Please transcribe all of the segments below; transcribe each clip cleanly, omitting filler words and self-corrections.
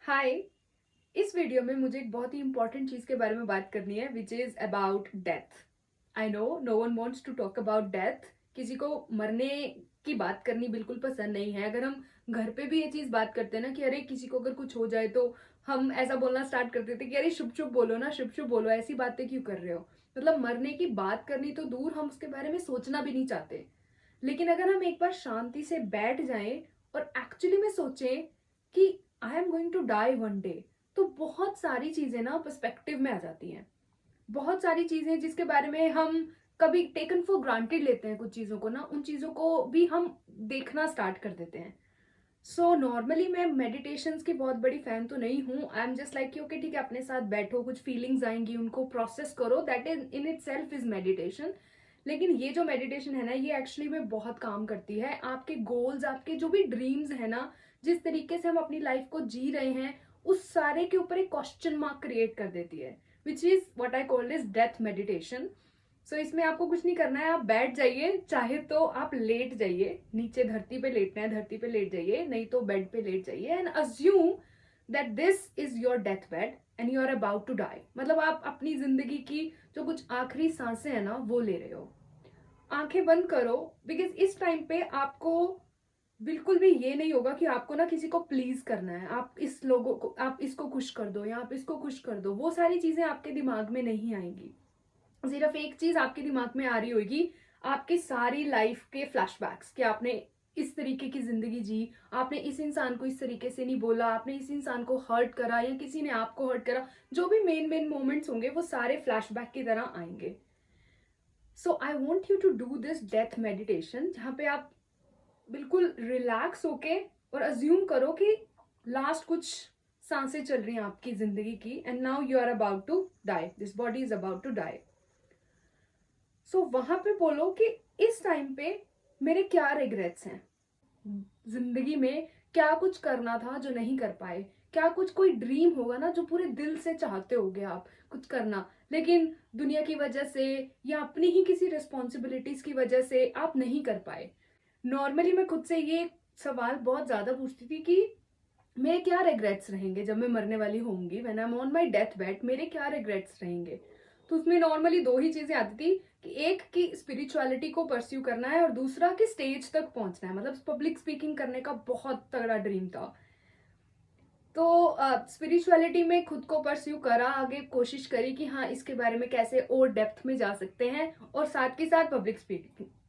हाय। इस वीडियो में मुझे एक बहुत ही इंपॉर्टेंट चीज के बारे में बात करनी है which is about death. I know no one wants to talk about death. किसी को मरने की बात करनी बिल्कुल पसंद नहीं है। अगर हम घर पे भी ये चीज बात करते हैं ना कि अरे किसी को अगर कुछ हो जाए तो हम ऐसा बोलना स्टार्ट कर देते कि अरे शुभ शुभ बोलो ना, शुभ शुभ बोलो, ऐसी बातें क्यों कर रहे हो। मतलब मरने की बात करनी तो दूर, हम उसके बारे में सोचना भी नहीं चाहते। लेकिन अगर हम एक बार शांति से बैठ जाएं और एक्चुअली में सोचें कि I am going to die one day, तो बहुत सारी चीजें ना पर्सपेक्टिव में आ जाती हैं। बहुत सारी चीजें जिसके बारे में हम कभी टेकन फॉर ग्रांटेड लेते हैं, कुछ चीजों को ना, उन चीजों को भी हम देखना स्टार्ट कर देते हैं। सो नॉर्मली मैं मेडिटेशंस की बहुत बड़ी फैन तो नहीं हूँ। आई एम जस्ट लाइक कि ओके ठीक है, अपने साथ बैठो, कुछ फीलिंग्स आएंगी उनको प्रोसेस करो, that is in it self is meditation. लेकिन ये जो मेडिटेशन है ना, ये एक्चुअली में बहुत काम करती है। आपके गोल्स, आपके जो भी ड्रीम्स है ना, जिस तरीके से हम अपनी लाइफ को जी रहे हैं, उस सारे के ऊपर एक क्वेश्चन मार्क क्रिएट कर देती है, which is what I call is death meditation. So इसमें आपको कुछ नहीं करना है, आप बैठ जाइए, चाहे तो आप लेट जाइए, नीचे धरती पे लेटना है धरती पे लेट जाइए, नहीं तो बेड पे लेट जाइए and assume that this is your deathbed and you are about to die. मतलब आप अपनी जिंदगी की जो कुछ आखिरी सांसें हैं ना, वो ले रहे हो। आंखें बंद करो, बिकॉज इस टाइम पे आपको बिल्कुल भी ये नहीं होगा कि आपको ना किसी को प्लीज करना है, आप इस लोगों को, आप इसको खुश कर दो या आप इसको खुश कर दो। वो सारी चीजें आपके दिमाग में नहीं आएंगी। सिर्फ एक चीज आपके दिमाग में आ रही होगी, आपकी सारी लाइफ के फ्लैशबैक्स कि आपने इस तरीके की जिंदगी जी, आपने इस इंसान को इस तरीके से नहीं बोला, आपने इस इंसान को हर्ट करा या किसी ने आपको हर्ट करा। जो भी मेन मेन मोमेंट्स होंगे वो सारे फ्लैशबैक की तरह आएंगे। So I want you to do this death meditation, जहाँ पे आप बिल्कुल रिलैक्स होके और अज्यूम करो कि लास्ट कुछ सांसें चल रही हैं आपकी जिंदगी की and now you are about to die, this body is about to die. So वहां पे बोलो कि इस टाइम पे मेरे क्या रिग्रेट्स हैं, जिंदगी में क्या कुछ करना था जो नहीं कर पाए, क्या कुछ कोई ड्रीम होगा ना जो पूरे दिल से चाहते होगे आप कुछ करना, लेकिन दुनिया की वजह से या अपनी ही किसी रिस्पॉन्सिबिलिटीज की वजह से आप नहीं कर पाए। नॉर्मली मैं खुद से ये सवाल बहुत ज्यादा पूछती थी कि मेरे क्या रिग्रेट्स रहेंगे जब मैं मरने वाली होंगी, when I am on my death bed, मेरे क्या रिग्रेट्स रहेंगे। तो उसमें नॉर्मली दो ही चीजें आती थी कि एक कि स्पिरिचुअलिटी को परस्यू करना है और दूसरा कि स्टेज तक पहुंचना है। मतलब पब्लिक स्पीकिंग करने का बहुत तगड़ा ड्रीम था। तो स्पिरिचुअलिटी में खुद को परस्यू करा, आगे कोशिश करी कि हाँ इसके बारे में कैसे और डेप्थ में जा सकते हैं, और साथ के साथ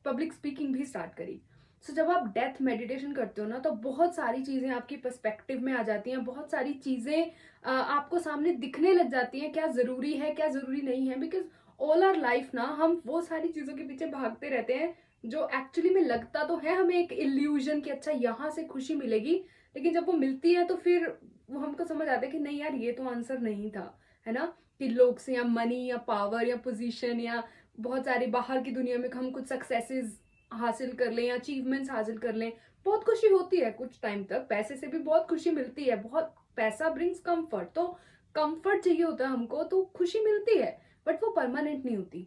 पब्लिक स्पीकिंग भी स्टार्ट करी। सो जब आप डेथ मेडिटेशन करते हो ना, तो बहुत सारी चीजें आपकी पर्सपेक्टिव में आ जाती हैं, बहुत सारी चीजें आपको सामने दिखने लग जाती हैं, क्या जरूरी है क्या जरूरी नहीं है। बिकॉज ऑल आवर लाइफ ना हम वो सारी चीजों के पीछे भागते रहते हैं जो एक्चुअली में लगता तो है हमें एक इल्यूजन कि अच्छा यहाँ से खुशी मिलेगी, लेकिन जब वो मिलती है तो फिर वो हमको समझ आता है कि नहीं यार, ये तो आंसर नहीं था, है ना। कि लोग से या मनी या पावर या पोजीशन या बहुत सारी बाहर की दुनिया में हम कुछ सक्सेसेस हासिल कर लें या अचीवमेंट्स हासिल कर लें, बहुत खुशी होती है कुछ टाइम तक, पैसे से भी बहुत खुशी मिलती है, बहुत पैसा ब्रिंग्स कंफर्ट, तो कंफर्ट चाहिए होता है हमको, तो खुशी मिलती है, बट वो परमानेंट नहीं होती।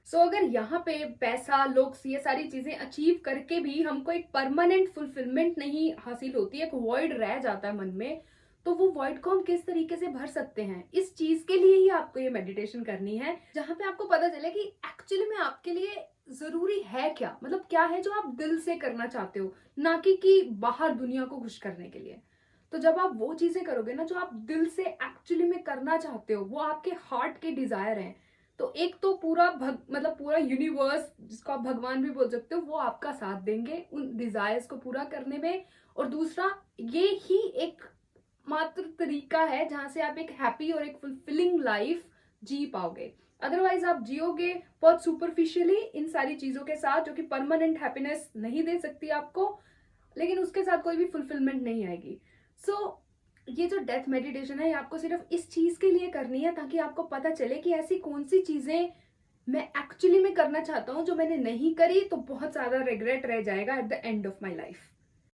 अगर यहाँ पे पैसा, लुक्स, ये सारी चीजें अचीव करके भी हमको एक परमानेंट फुलफिलमेंट नहीं हासिल होती, एक वॉइड रह जाता है मन में, तो वो वॉइड को हम किस तरीके से भर सकते हैं, इस चीज के लिए ही आपको ये मेडिटेशन करनी है, जहां पे आपको पता चले कि एक्चुअली में आपके लिए जरूरी है क्या, मतलब क्या है जो आप दिल से करना चाहते हो, ना कि बाहर दुनिया को खुश करने के लिए। तो जब आप वो चीजें करोगे ना जो आप दिल से एक्चुअली में करना चाहते हो, वो आपके हार्ट के डिजायर हैं, तो एक तो मतलब पूरा यूनिवर्स, जिसको आप भगवान भी बोल सकते हो, वो आपका साथ देंगे उन डिजायर्स को पूरा करने में। और दूसरा, ये ही एक मात्र तरीका है जहां से आप एक हैप्पी और एक फुलफिलिंग लाइफ जी पाओगे। अदरवाइज आप जियोगे बहुत सुपरफिशियली इन सारी चीजों के साथ, जो कि परमानेंट हैप्पीनेस नहीं दे सकती आपको, लेकिन उसके साथ कोई भी फुलफिलमेंट नहीं आएगी। ये जो डेथ मेडिटेशन है, ये आपको सिर्फ इस चीज के लिए करनी है ताकि आपको पता चले कि ऐसी कौन सी चीजें मैं एक्चुअली में करना चाहता हूं जो मैंने नहीं करी, तो बहुत ज्यादा रिग्रेट रह जाएगा at the end of my life.